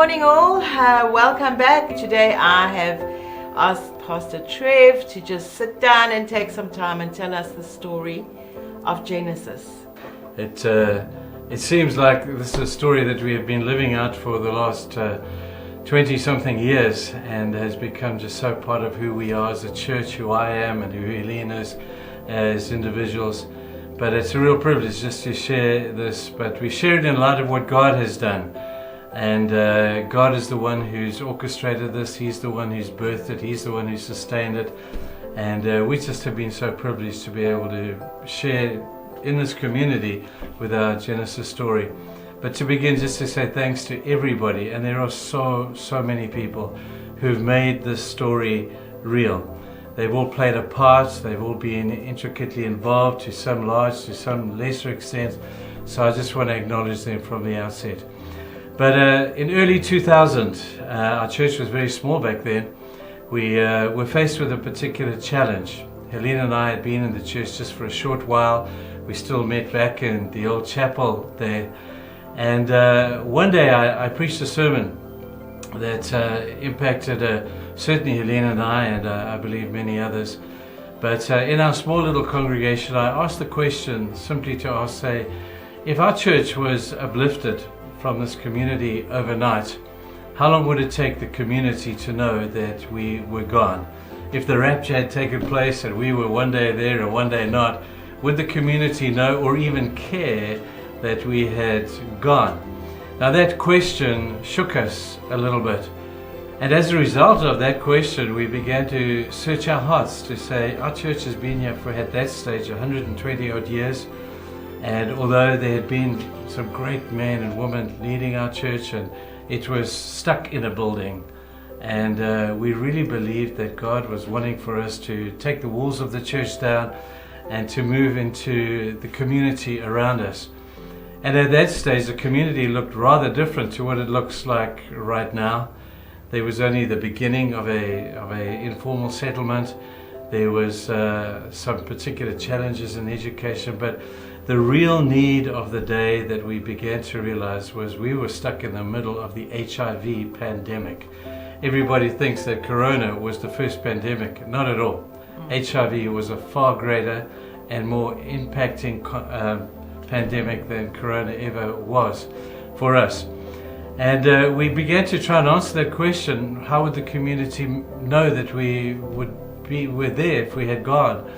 morning all, welcome back. Today I have asked Pastor Trev to just sit down and take some time and tell us the story of Genesis. It seems like this is a story that we have been living out for the last 20-something years, and has become just so part of who we are as a church, who I am and who Helene is as individuals. But it's a real privilege just to share this, but we share it in light of what God has done. And God is the one who's orchestrated this. He's the one who's birthed it. He's the one who sustained it. And we just have been so privileged to be able to share in this community with our Genesis story. But to begin, just to say thanks to everybody. And there are so many people who've made this story real. They've all played a part. They've all been intricately involved, to some large, to some lesser extent. So I just want to acknowledge them from the outset. But in early 2000, our church was very small back then. We were faced with a particular challenge. Helene and I had been in the church just for a short while. We still met back in the old chapel there. And one day I preached a sermon that impacted certainly Helene and I believe many others. But in our small little congregation, I asked the question simply to say, if our church was uplifted from this community overnight, how long would it take the community to know that we were gone? If the rapture had taken place and we were one day there and one day not, would the community know or even care that we had gone? Now that question shook us a little bit. And as a result of that question, we began to search our hearts to say, our church has been here for, at that stage, 120 odd years. And although there had been some great men and women leading our church, and it was stuck in a building, and we really believed that God was wanting for us to take the walls of the church down and to move into the community around us. And at that stage, the community looked rather different to what it looks like right now. There was only the beginning of a informal settlement. There was some particular challenges in education, but the real need of the day that we began to realize was we were stuck in the middle of the HIV pandemic. Everybody thinks that Corona was the first pandemic. Not at all. HIV was a far greater and more impacting pandemic than Corona ever was for us. And we began to try and answer that question. How would the community know that we were there if we had gone?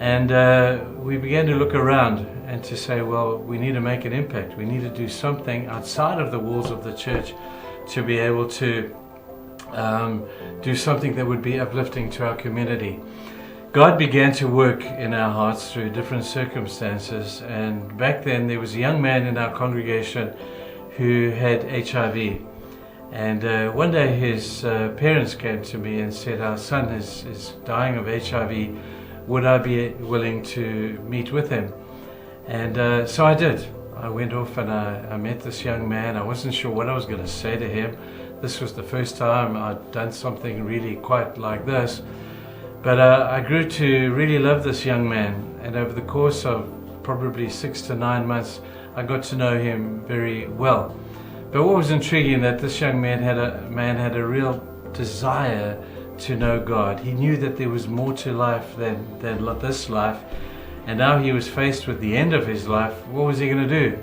And we began to look around and to say, well, we need to make an impact. We need to do something outside of the walls of the church to be able to do something that would be uplifting to our community. God began to work in our hearts through different circumstances. And back then there was a young man in our congregation who had HIV. And one day his parents came to me and said, our son is dying of HIV. Would I be willing to meet with him? And so I did. I went off and I met this young man. I wasn't sure what I was going to say to him. This was the first time I'd done something really quite like this. But I grew to really love this young man. And over the course of probably 6 to 9 months, I got to know him very well. But what was intriguing, that this young man had a real desire to know God. He knew that there was more to life than this life. And now he was faced with the end of his life. What was he going to do?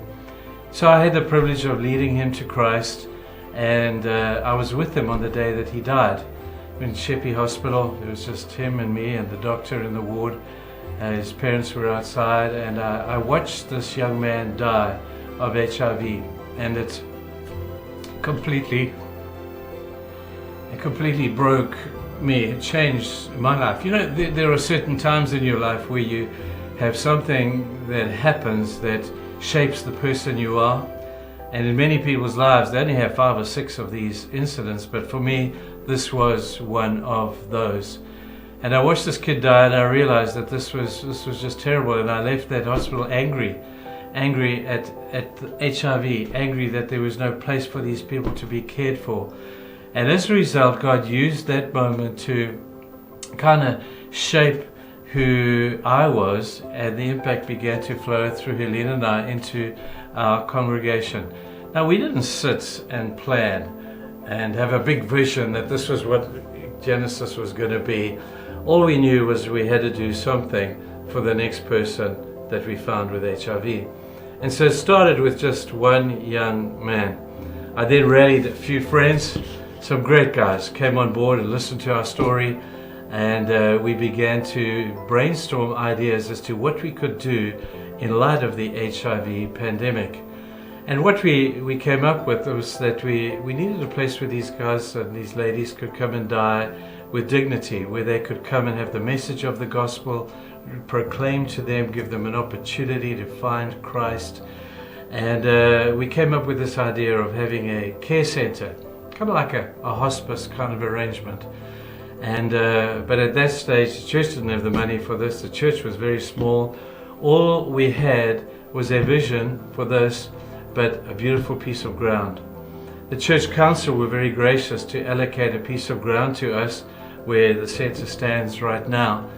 So I had the privilege of leading him to Christ, and I was with him on the day that he died. In Sheppey Hospital, it was just him and me and the doctor in the ward. His parents were outside, and I watched this young man die of HIV, and it completely broke me. It changed my life. You know, there are certain times in your life where you have something that happens that shapes the person you are. And in many people's lives, they only have 5 or 6 of these incidents. But for me, this was one of those. And I watched this kid die, and I realized that this was just terrible. And I left that hospital angry at HIV, angry that there was no place for these people to be cared for. And as a result, God used that moment to kind of shape who I was, and the impact began to flow through Helene and I into our congregation. Now, we didn't sit and plan and have a big vision that this was what Genesis was going to be. All we knew was we had to do something for the next person that we found with HIV. And so it started with just one young man. I then rallied a few friends. Some great guys came on board and listened to our story, and we began to brainstorm ideas as to what we could do in light of the HIV pandemic. And what we came up with was that we needed a place where these guys and these ladies could come and die with dignity, where they could come and have the message of the gospel proclaimed to them, give them an opportunity to find Christ. And we came up with this idea of having a care center, kind of like a hospice kind of arrangement. And but at that stage, the church didn't have the money for this. The church was very small. All we had was a vision for this, but a beautiful piece of ground. The church council were very gracious to allocate a piece of ground to us where the center stands right now.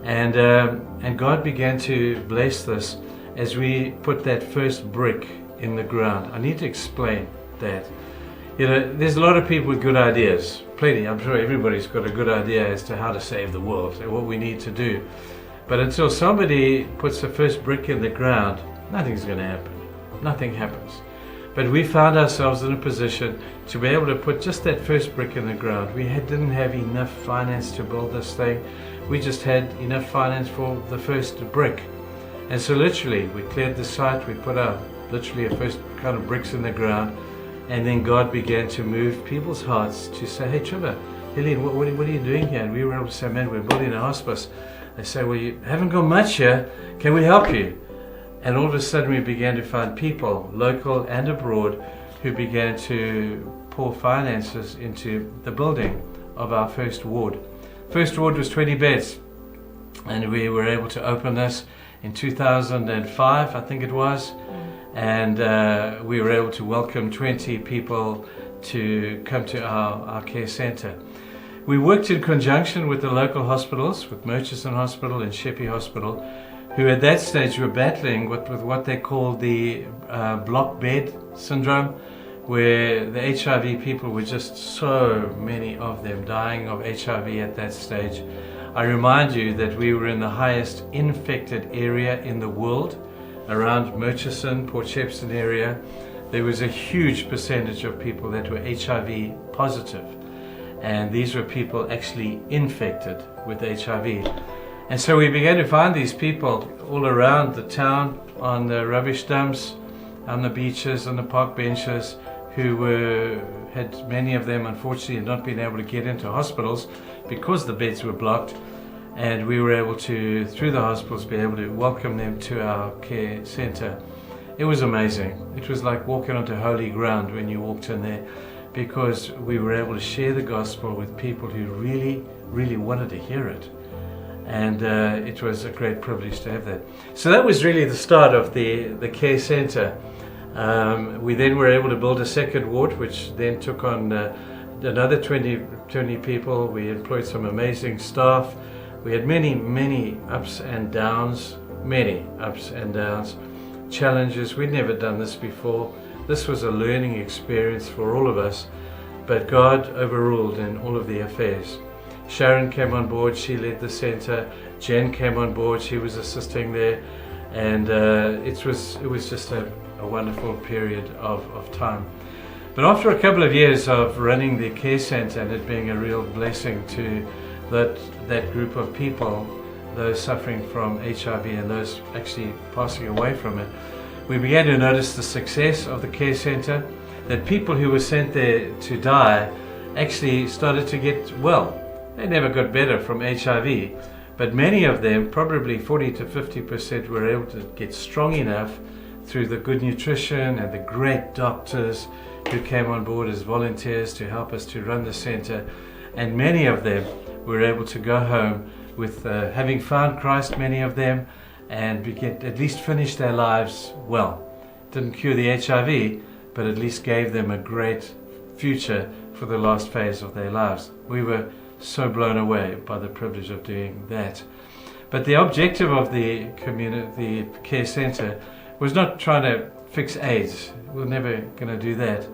And God began to bless this as we put that first brick in the ground. I need to explain that. You know, there's a lot of people with good ideas, plenty. I'm sure everybody's got a good idea as to how to save the world and what we need to do. But until somebody puts the first brick in the ground, nothing's going to happen. Nothing happens. But we found ourselves in a position to be able to put just that first brick in the ground. We didn't have enough finance to build this thing. We just had enough finance for the first brick. And so literally, we cleared the site, we put out literally a first kind of bricks in the ground, and then God began to move people's hearts to say, hey Trevor, Helene, what are you doing here? And we were able to say, man, we're building a hospice. They say, well, you haven't got much here, can we help you? And all of a sudden we began to find people, local and abroad, who began to pour finances into the building of our first ward. First ward was 20 beds, and we were able to open this in 2005, I think it was, and we were able to welcome 20 people to come to our care centre. We worked in conjunction with the local hospitals, with Murchison Hospital and Sheppey Hospital, who at that stage were battling with what they called the block bed syndrome, where the HIV people were just so many of them dying of HIV at that stage. I remind you that we were in the highest infected area in the world, around Murchison, Port Shepstone area. There was a huge percentage of people that were HIV positive, and these were people actually infected with HIV. And so we began to find these people all around the town, on the rubbish dumps, on the beaches, on the park benches, who had many of them unfortunately not been able to get into hospitals because the beds were blocked. And we were able to, through the hospitals, be able to welcome them to our care centre. It was amazing. It was like walking onto holy ground when you walked in there, because we were able to share the gospel with people who really, really wanted to hear it. And it was a great privilege to have that. So that was really the start of the care centre. We then were able to build a second ward, which then took on another 20 people. We employed some amazing staff. We had many ups and downs, challenges. We'd never done this before. This was a learning experience for all of us, but God overruled in all of the affairs. Sharon came on board, she led the centre. Jen came on board, she was assisting there, and it was just a wonderful period of time. But after a couple of years of running the care centre and it being a real blessing to that group of people, those suffering from HIV and those actually passing away from it, we began to notice the success of the care centre, that people who were sent there to die actually started to get well. They never got better from HIV, but many of them, probably 40 to 50%, were able to get strong enough through the good nutrition and the great doctors who came on board as volunteers to help us to run the centre. And many of them were able to go home with having found Christ, many of them, and at least finish their lives well. Didn't cure the HIV, but at least gave them a great future for the last phase of their lives. We were so blown away by the privilege of doing that. But the objective of the care centre was not trying to fix AIDS. We're never going to do that.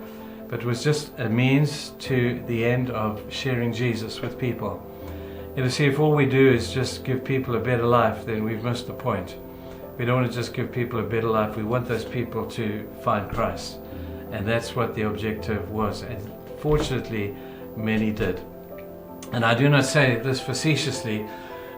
but was just a means to the end of sharing Jesus with people. You know, see, if all we do is just give people a better life, then we've missed the point. We don't want to just give people a better life. We want those people to find Christ. And that's what the objective was. And fortunately, many did. And I do not say this facetiously,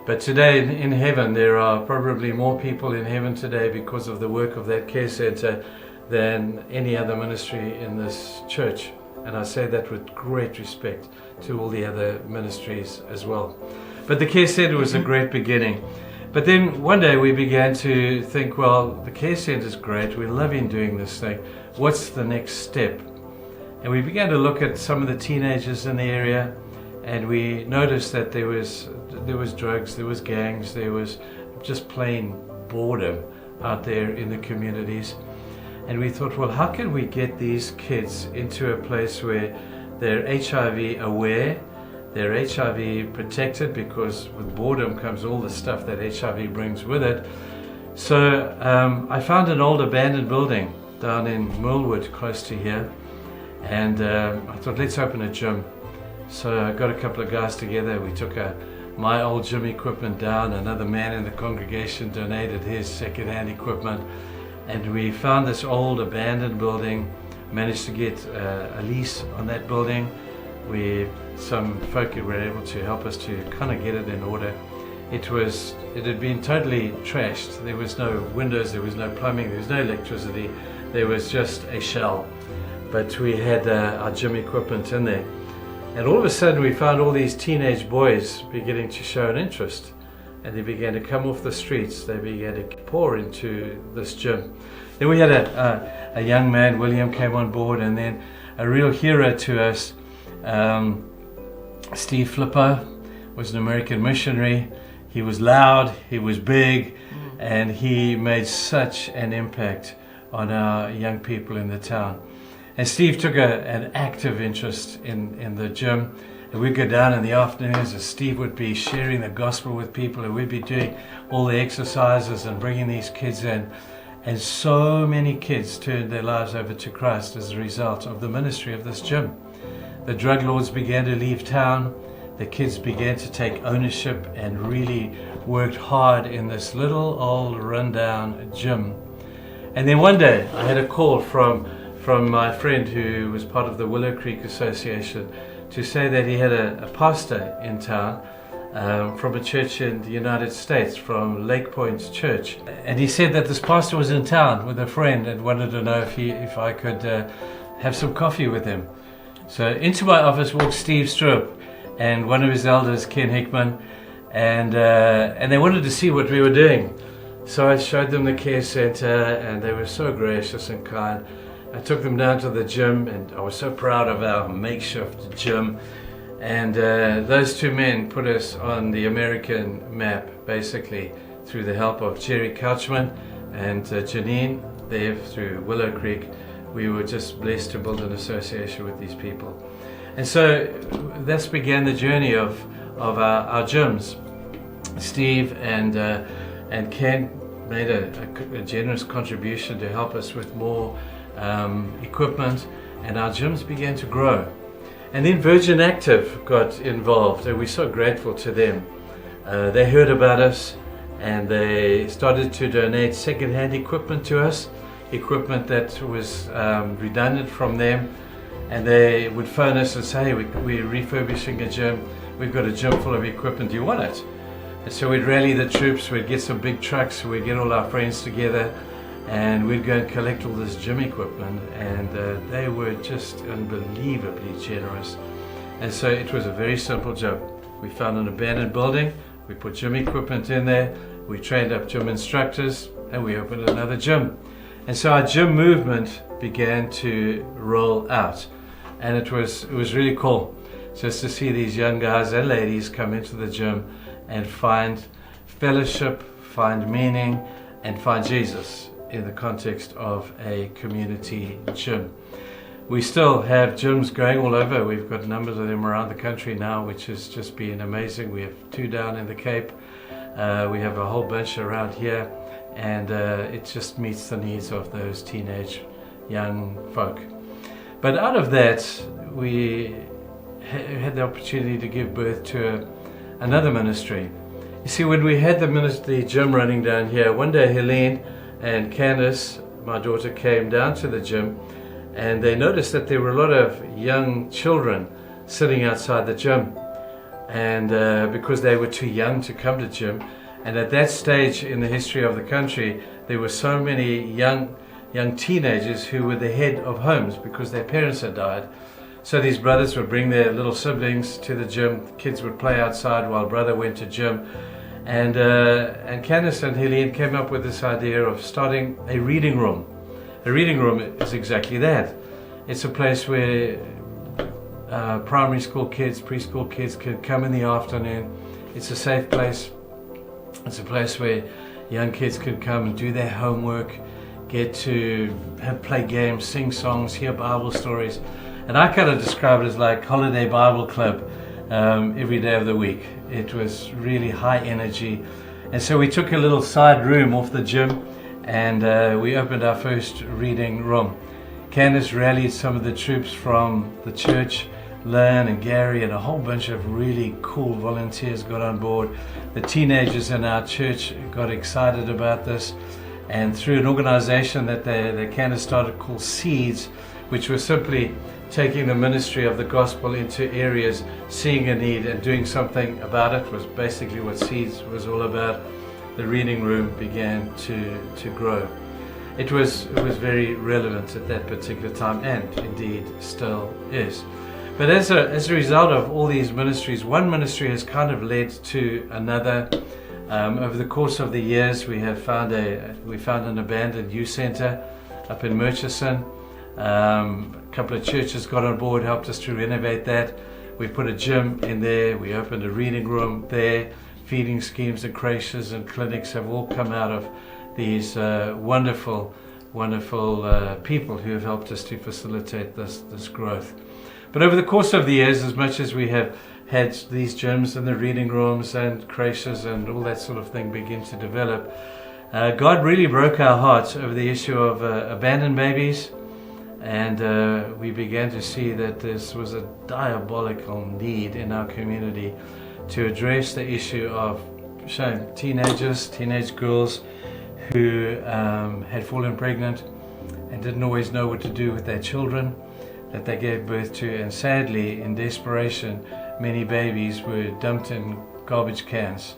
but today in heaven, there are probably more people in heaven today because of the work of that care center than any other ministry in this church. And I say that with great respect to all the other ministries as well. But the care center was a great beginning. But then one day we began to think, well, the care center is great. We're loving doing this thing. What's the next step? And we began to look at some of the teenagers in the area, and we noticed that there was drugs, there was gangs, there was just plain boredom out there in the communities. And we thought, well, how can we get these kids into a place where they're HIV aware, they're HIV protected, because with boredom comes all the stuff that HIV brings with it. So I found an old abandoned building down in Millwood, close to here, and I thought, let's open a gym. So I got a couple of guys together. We took my old gym equipment down. Another man in the congregation donated his second-hand equipment, and we found this old abandoned building, managed to get a lease on that building. Some folk were able to help us to kind of get it in order. It had been totally trashed. There was no windows, there was no plumbing, there was no electricity, there was just a shell. But we had our gym equipment in there. And all of a sudden we found all these teenage boys beginning to show an interest. And they began to come off the streets. They began to pour into this gym. Then we had a young man, William, came on board, and then a real hero to us, Steve Flipper, was an American missionary. He was loud, he was big, and he made such an impact on our young people in the town. And Steve took an active interest in the gym. And we'd go down in the afternoons and Steve would be sharing the gospel with people, and we'd be doing all the exercises and bringing these kids in. And so many kids turned their lives over to Christ as a result of the ministry of this gym. The drug lords began to leave town. The kids began to take ownership and really worked hard in this little old rundown gym. And then one day I had a call from my friend who was part of the Willow Creek Association to say that he had a pastor in town from a church in the United States, from Lake Point Church. And he said that this pastor was in town with a friend and wanted to know if I could have some coffee with him. So into my office walked Steve Stroop and one of his elders, Ken Hickman, and they wanted to see what we were doing. So I showed them the care center, and they were so gracious and kind. I took them down to the gym, and I was so proud of our makeshift gym. And those two men put us on the American map, basically, through the help of Jerry Couchman and Janine there through Willow Creek. We were just blessed to build an association with these people. And so that's began the journey of our gyms. Steve and Ken made a generous contribution to help us with more equipment, and our gyms began to grow. And then Virgin Active got involved, and we're so grateful to them. They heard about us, and they started to donate second-hand equipment to us, equipment that was redundant from them. And they would phone us and say, hey, we're refurbishing a gym. We've got a gym full of equipment. Do you want it? And so we'd rally the troops. We'd get some big trucks. We'd get all our friends together, and we'd go and collect all this gym equipment. And they were just unbelievably generous. And so it was a very simple job. We found an abandoned building. We put gym equipment in there. We trained up gym instructors, and we opened another gym. And so our gym movement began to roll out. And it was really cool just to see these young guys and ladies come into the gym and find fellowship, find meaning, and find Jesus in the context of a community gym. We still have gyms going all over. We've got numbers of them around the country now, which has just been amazing. We have 2 down in the Cape. We have a whole bunch around here, and it just meets the needs of those teenage young folk. But out of that, we had the opportunity to give birth to another ministry. You see, when we had the gym running down here, one day Helene and Candace, my daughter, came down to the gym, and they noticed that there were a lot of young children sitting outside the gym, and because they were too young to come to gym. And at that stage in the history of the country, there were so many young teenagers who were the head of homes because their parents had died. So these brothers would bring their little siblings to the gym. Kids would play outside while brother went to gym. And Candace and Helene came up with this idea of starting a reading room. A reading room is exactly that. It's a place where primary school kids, preschool kids can come in the afternoon. It's a safe place. It's a place where young kids can come and do their homework, get to play games, sing songs, hear Bible stories. And I kind of describe it as like holiday Bible club every day of the week. It was really high energy. And so we took a little side room off the gym, and we opened our first reading room. Candace rallied some of the troops from the church. Len and Gary and a whole bunch of really cool volunteers got on board. The teenagers in our church got excited about this, and through an organization that they Candace started called Seeds, which was simply taking the ministry of the gospel into areas, seeing a need and doing something about it, was basically what Seeds was all about. The reading room began to grow. It was very relevant at that particular time, and indeed still is. But as a result of all these ministries, one ministry has kind of led to another. Over the course of the years, we found an abandoned youth center up in Murchison. A couple of churches got on board, helped us to renovate that. We put a gym in there. We opened a reading room there. Feeding schemes and creches and clinics have all come out of these wonderful people who have helped us to facilitate this growth. But over the course of the years, as much as we have had these gyms and the reading rooms and creches and all that sort of thing begin to develop, God really broke our hearts over the issue of abandoned babies, and we began to see that this was a diabolical need in our community to address the issue of teenage girls who had fallen pregnant and didn't always know what to do with their children that they gave birth to, and sadly, in desperation, many babies were dumped in garbage cans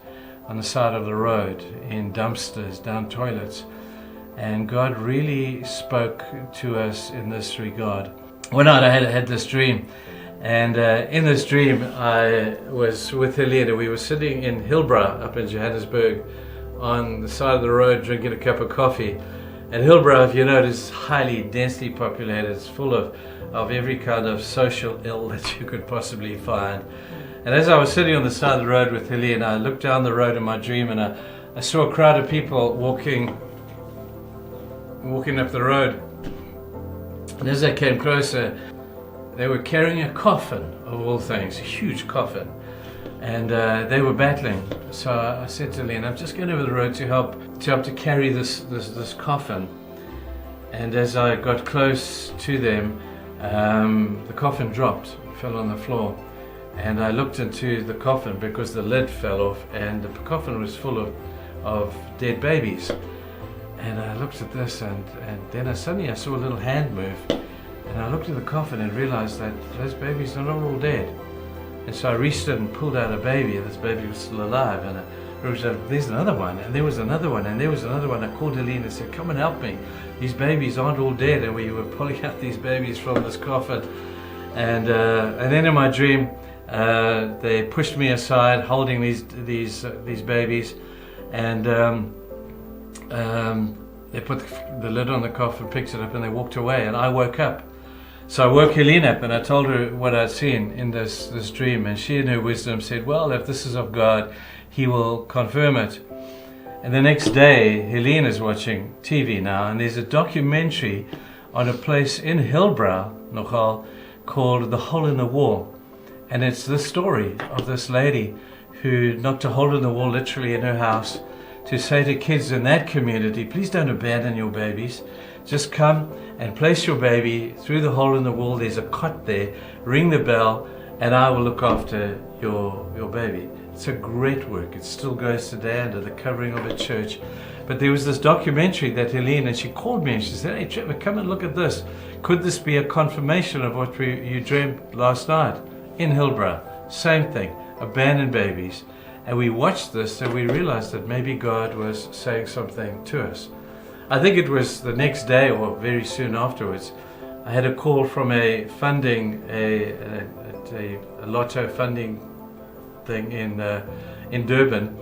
on the side of the road, in dumpsters, down toilets. And God really spoke to us in this regard. One night I had this dream, and in this dream I was with Helena. We were sitting in Hillbrow up in Johannesburg on the side of the road drinking a cup of coffee. And Hillbrow, if you notice, is highly densely populated. It's full of every kind of social ill that you could possibly find. And as I was sitting on the side of the road with Helene, I looked down the road in my dream, and I saw a crowd of people walking up the road. And as I came closer, they were carrying a coffin, of all things, a huge coffin. And they were battling. So I said to Helene, I'm just going over the road to help to carry this coffin. And as I got close to them, the coffin dropped, fell on the floor. And I looked into the coffin because the lid fell off, and the coffin was full of dead babies. And I looked at this, and then suddenly I saw a little hand move. And I looked at the coffin and realized that those babies are not all dead. And so I reached in and pulled out a baby, and this baby was still alive. And I realized, there's another one, and there was another one, and there was another one. I called Helene and said, come and help me. These babies aren't all dead. And we were pulling out these babies from this coffin. And then in my dream, they pushed me aside, holding these babies, and they put the lid on the coffin, picked it up, and they walked away. And I woke up. So I woke Helene up, and I told her what I'd seen in this dream, and she in her wisdom said, well, if this is of God, He will confirm it. And the next day, Helene is watching TV now, and there's a documentary on a place in Hillbrow, nogal, called The Hole in the Wall. And it's the story of this lady who knocked a hole in the wall literally in her house to say to kids in that community, please don't abandon your babies. Just come and place your baby through the hole in the wall. There's a cot there. Ring the bell, and I will look after your baby. It's a great work. It still goes today under the covering of a church. But there was this documentary that Helene, and she called me and she said, "Hey Trevor, come and look at this. Could this be a confirmation of what you dreamt last night?" In Hillbrow, same thing, abandoned babies. And we watched this and we realized that maybe God was saying something to us. I think it was the next day or very soon afterwards, I had a call from a funding, a lotto funding thing in Durban,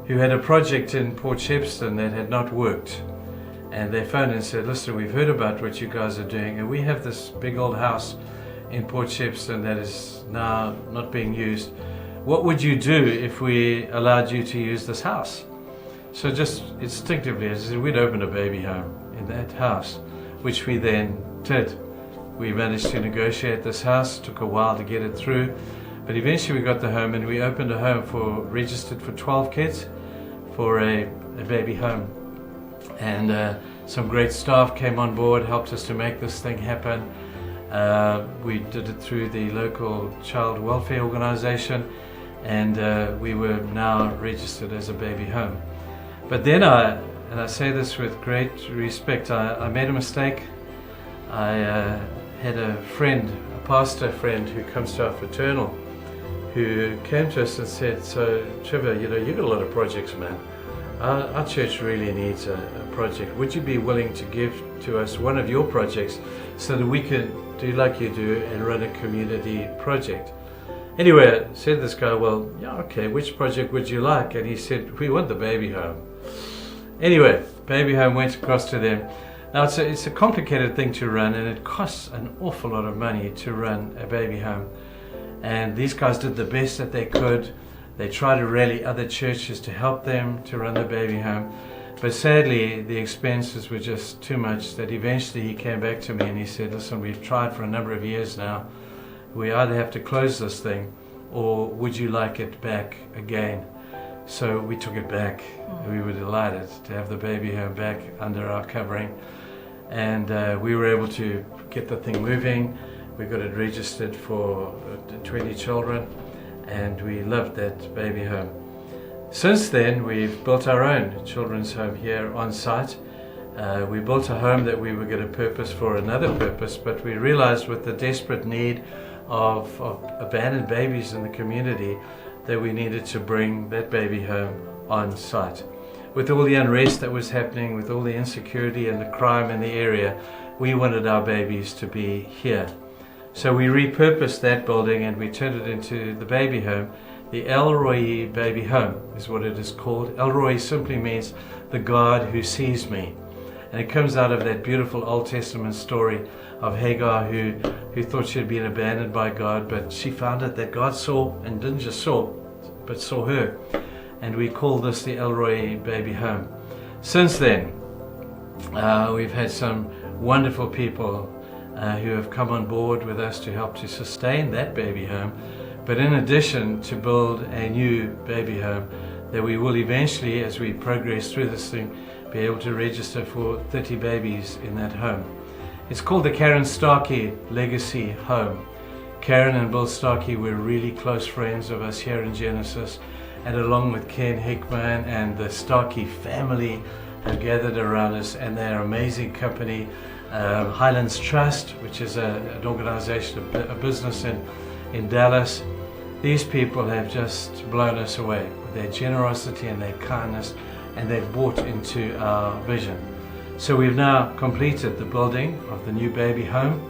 who had a project in Port Shepstone that had not worked. And they phoned and said, "Listen, we've heard about what you guys are doing, and we have this big old house in Port Shepstone that is now not being used. What would you do if we allowed you to use this house?" So just instinctively, I said, we'd open a baby home in that house, which we then did. We managed to negotiate this house. It took a while to get it through, but eventually we got the home, and we opened a home registered for 12 kids for a baby home. And some great staff came on board, helped us to make this thing happen. We did it through the local child welfare organization, and we were now registered as a baby home. But then and I say this with great respect, I made a mistake. I had a friend, a pastor friend who comes to our fraternal, who came to us and said, "So Trevor, you've got a lot of projects, man. Our church really needs a project. Would you be willing to give to us one of your projects so that we can do like you do and run a community project?" Anyway, said this guy, "Well, yeah, okay, which project would you like?" And he said, "We want the baby home." Anyway, baby home went across to them. Now it's a complicated thing to run, and it costs an awful lot of money to run a baby home. And these guys did the best that they could. They tried to rally other churches to help them to run the baby home. But sadly, the expenses were just too much that eventually he came back to me and he said, "Listen, we've tried for a number of years now. We either have to close this thing, or would you like it back again?" So we took it back. We were delighted to have the baby home back under our covering. And we were able to get the thing moving. We got it registered for 20 children, and we loved that baby home. Since then, we've built our own children's home here on site. We built a home that we were going to purpose for another purpose, but we realized with the desperate need of abandoned babies in the community that we needed to bring that baby home on site. With all the unrest that was happening, with all the insecurity and the crime in the area, we wanted our babies to be here. So we repurposed that building and we turned it into the baby home. The El Roi Baby Home is what it is called. El Roi simply means the God who sees me. And it comes out of that beautiful Old Testament story of Hagar who thought she had been abandoned by God, but she found out that God saw, and didn't just saw, but saw her. And we call this the El Roi Baby Home. Since then, we've had some wonderful people who have come on board with us to help to sustain that baby home, but in addition to build a new baby home that we will eventually, as we progress through this thing, be able to register for 30 babies in that home. It's called the Karen Starkey Legacy Home. Karen and Bill Starkey were really close friends of us here in Genesis, and along with Ken Hickman and the Starkey family have gathered around us, and they're an amazing company. Highlands Trust, which is an organization, a business in Dallas. These people have just blown us away with their generosity and their kindness, and they've bought into our vision. So we've now completed the building of the new baby home,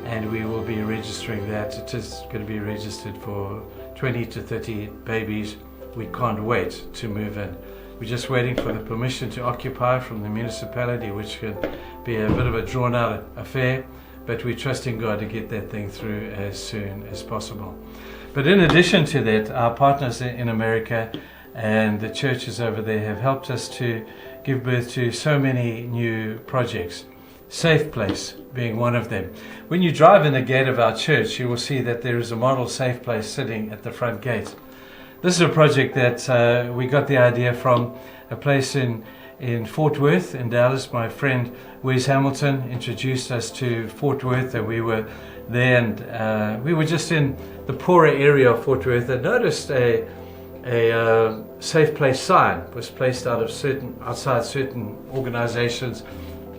and we will be registering that. It is going to be registered for 20 to 30 babies. We can't wait to move in. We're just waiting for the permission to occupy from the municipality, which could be a bit of a drawn-out affair, but we're trusting God to get that thing through as soon as possible. But in addition to that, our partners in America and the churches over there have helped us to give birth to so many new projects. Safe Place being one of them. When you drive in the gate of our church, you will see that there is a model Safe Place sitting at the front gate. This is a project that we got the idea from a place in in Fort Worth in Dallas. My friend Wes Hamilton introduced us to Fort Worth, and we were there, and we were just in the poorer area of Fort Worth and noticed a safe place sign was placed outside certain organizations,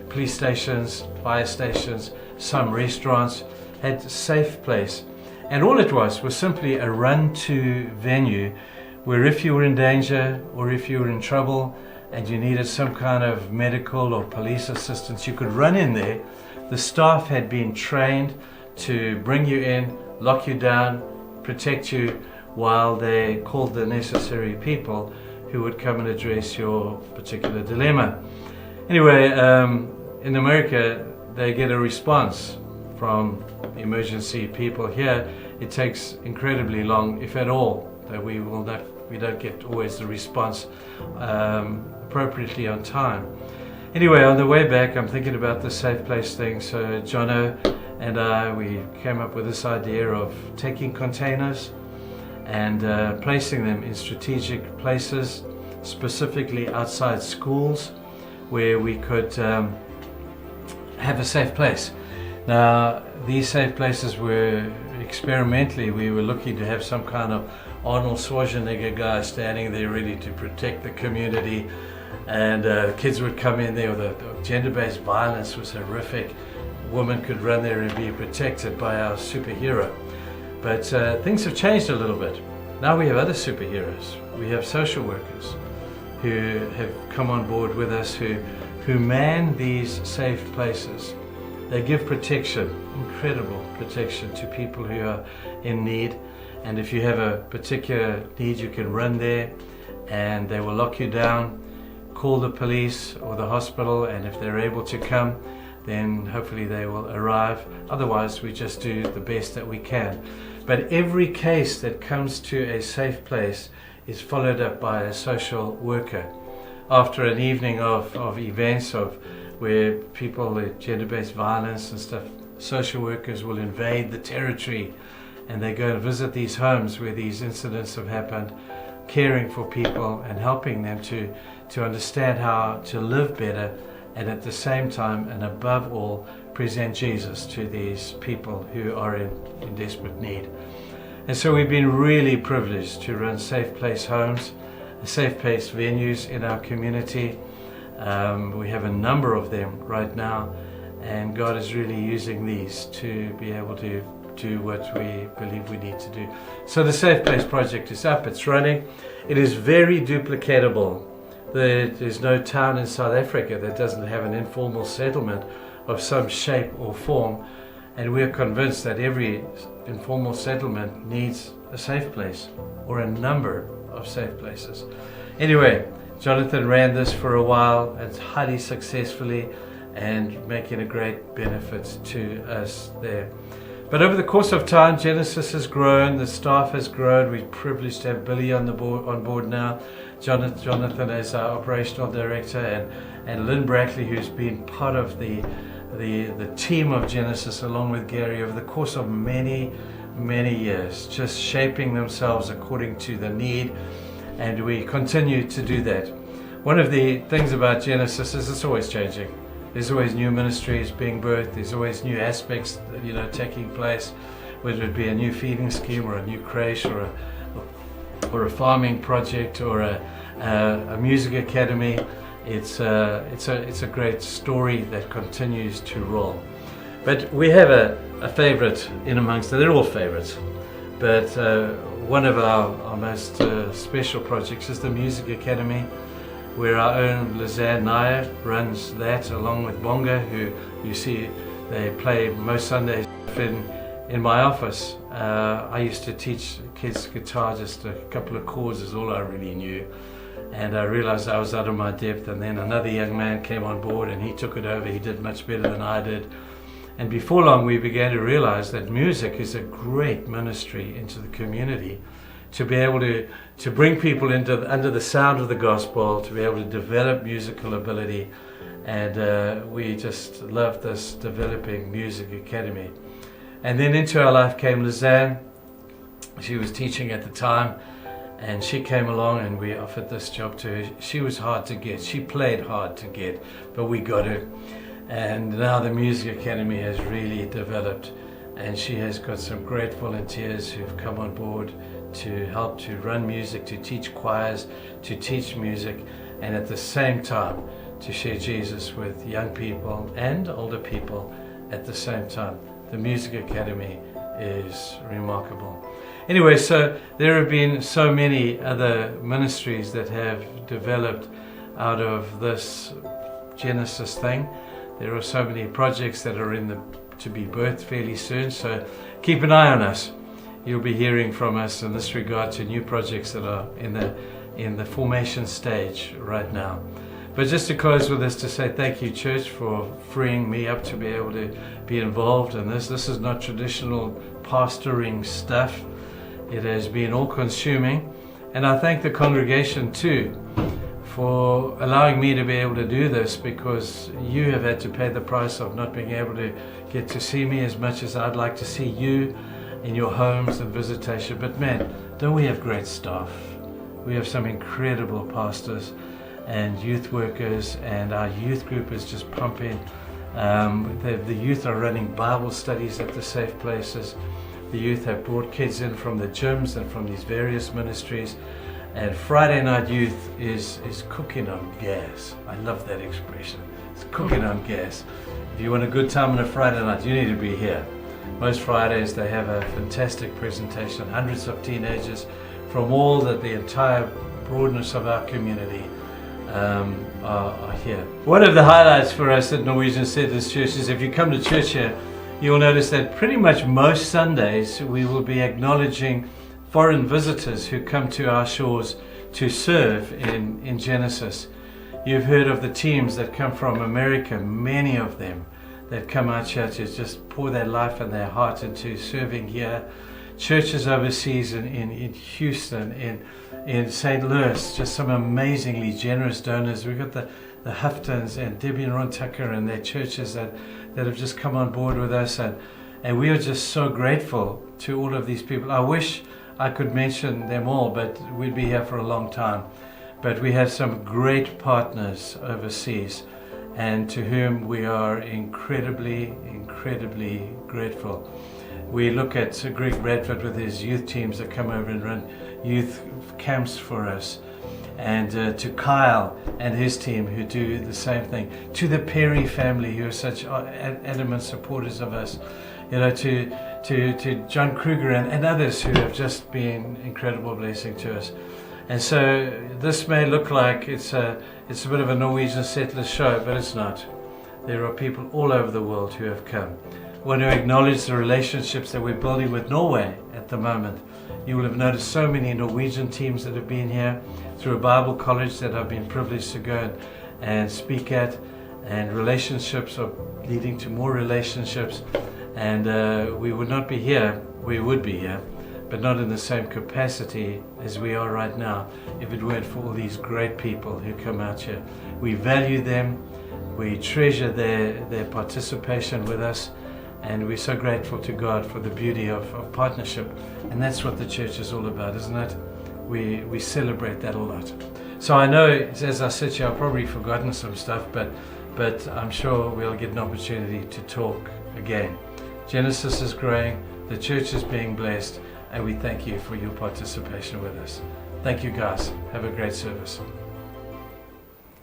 police stations, fire stations, some restaurants had a safe place. And all it was simply a run-to venue where if you were in danger or if you were in trouble and you needed some kind of medical or police assistance, you could run in there. The staff had been trained to bring you in, lock you down, protect you while they called the necessary people who would come and address your particular dilemma. Anyway, in America, they get a response from emergency people. Here, it takes incredibly long, if at all, that we don't get always the response appropriately on time. Anyway, on the way back, I'm thinking about the safe place thing. So Jono and I, we came up with this idea of taking containers and placing them in strategic places, specifically outside schools, where we could have a safe place. Now, these safe places were experimentally, we were looking to have some kind of Arnold Schwarzenegger guy standing there ready to protect the community, and kids would come in there. The gender-based violence was horrific. Women could run there and be protected by our superhero. But things have changed a little bit. Now we have other superheroes. We have social workers who have come on board with us, who man these safe places. They give protection, incredible protection, to people who are in need. And if you have a particular need, you can run there and they will lock you down, call the police or the hospital, and if they're able to come, then hopefully they will arrive. Otherwise, we just do the best that we can. But every case that comes to a safe place is followed up by a social worker. After an evening of events where people with gender-based violence and stuff, social workers will invade the territory and they go and visit these homes where these incidents have happened, caring for people and helping them to understand how to live better, and at the same time and above all present Jesus to these people who are in desperate need. And so we've been really privileged to run safe place homes, safe place venues in our community. We have a number of them right now, and God is really using these to be able to do what we believe we need to do. So the Safe Place project is up, it's running. It is very duplicatable. There's no town in South Africa that doesn't have an informal settlement of some shape or form, and we're convinced that every informal settlement needs a safe place or a number of safe places. Anyway, Jonathan ran this for a while and highly successfully, and making a great benefit to us there. But over the course of time, Genesis has grown, the staff has grown. We're privileged to have Billy on board now, Jonathan as our operational director, and Lynn Brackley, who's been part of the team of Genesis along with Gary over the course of many years, just shaping themselves according to the need, and we continue to do that. One of the things about Genesis is it's always changing. There's always new ministries being birthed. There's always new aspects, taking place, whether it be a new feeding scheme or a new creche or a farming project or a music academy. It's a great story that continues to roll. But we have a favorite in amongst them. They're all favorites, but one of our most special projects is the music academy, where our own Lizanne Nair runs that, along with Bonga, who you see they play most Sundays in my office. I used to teach kids guitar, just a couple of chords is all I really knew, and I realized I was out of my depth, and then another young man came on board and he took it over. He did much better than I did, and before long we began to realize that music is a great ministry into the community, to be able to bring people under the sound of the gospel, to be able to develop musical ability. And we just love this developing music academy. And then into our life came Lizanne. She was teaching at the time, And she came along and we offered this job to her. She was hard to get. She played hard to get, but we got her. And now the Music Academy has really developed, and she has got some great volunteers who've come on board to help to run music, to teach choirs, to teach music, and at the same time to share Jesus with young people and older people at the same time. The Music Academy is remarkable. Anyway, so there have been so many other ministries that have developed out of this Genesis thing. There are so many projects that are to be birthed fairly soon, so keep an eye on us. You'll be hearing from us in this regard to new projects that are in the formation stage right now. But just to close with this, to say thank you, church, for freeing me up to be able to be involved in this. This is not traditional pastoring stuff. It has been all-consuming, and I thank the congregation too for allowing me to be able to do this, because you have had to pay the price of not being able to get to see me as much as I'd like to see you in your homes and visitation. But man, don't we have great staff? We have some incredible pastors and youth workers, and our youth group is just pumping. The youth are running Bible studies at the safe places. The youth have brought kids in from the gyms and from these various ministries. And Friday night youth is cooking on gas. I love that expression. It's cooking on gas. If you want a good time on a Friday night, you need to be here. Most Fridays they have a fantastic presentation. Hundreds of teenagers from the entire broadness of our community are here. One of the highlights for us at Norwegian Settlers Church is, if you come to church here, you'll notice that pretty much most Sundays we will be acknowledging foreign visitors who come to our shores to serve in Genesis. You've heard of the teams that come from America, many of them that come out here to just pour their life and their heart into serving here. Churches overseas in Houston, in St. Louis, just some amazingly generous donors. We've got the Huftons and Debbie and Ron Tucker and their churches that have just come on board with us, and we are just so grateful to all of these people. I wish I could mention them all, but we'd be here for a long time. But we have some great partners overseas, and to whom we are incredibly grateful. We look at Greg Bradford with his youth teams that come over and run youth camps for us, and to Kyle and his team who do the same thing, to the Perry family who are such adamant supporters of us, to John Kruger and others who have just been incredible blessing to us. And so this may look like it's a bit of a Norwegian Settlers show, but it's not. There are people all over the world who have come. I want to acknowledge the relationships that we're building with Norway at the moment. You will have noticed so many Norwegian teams that have been here through a Bible college that I've been privileged to go and speak at, and relationships are leading to more relationships. And we would not be here, we would be here, but not in the same capacity as we are right now if it weren't for all these great people who come out here. We value them, we treasure their participation with us, and we're so grateful to God for the beauty of partnership. And that's what the church is all about, isn't it? We celebrate that a lot. So I know as I sit here, I've probably forgotten some stuff, but I'm sure we'll get an opportunity to talk again. Genesis is growing, the church is being blessed, and we thank you for your participation with us. Thank you guys. Have a great service.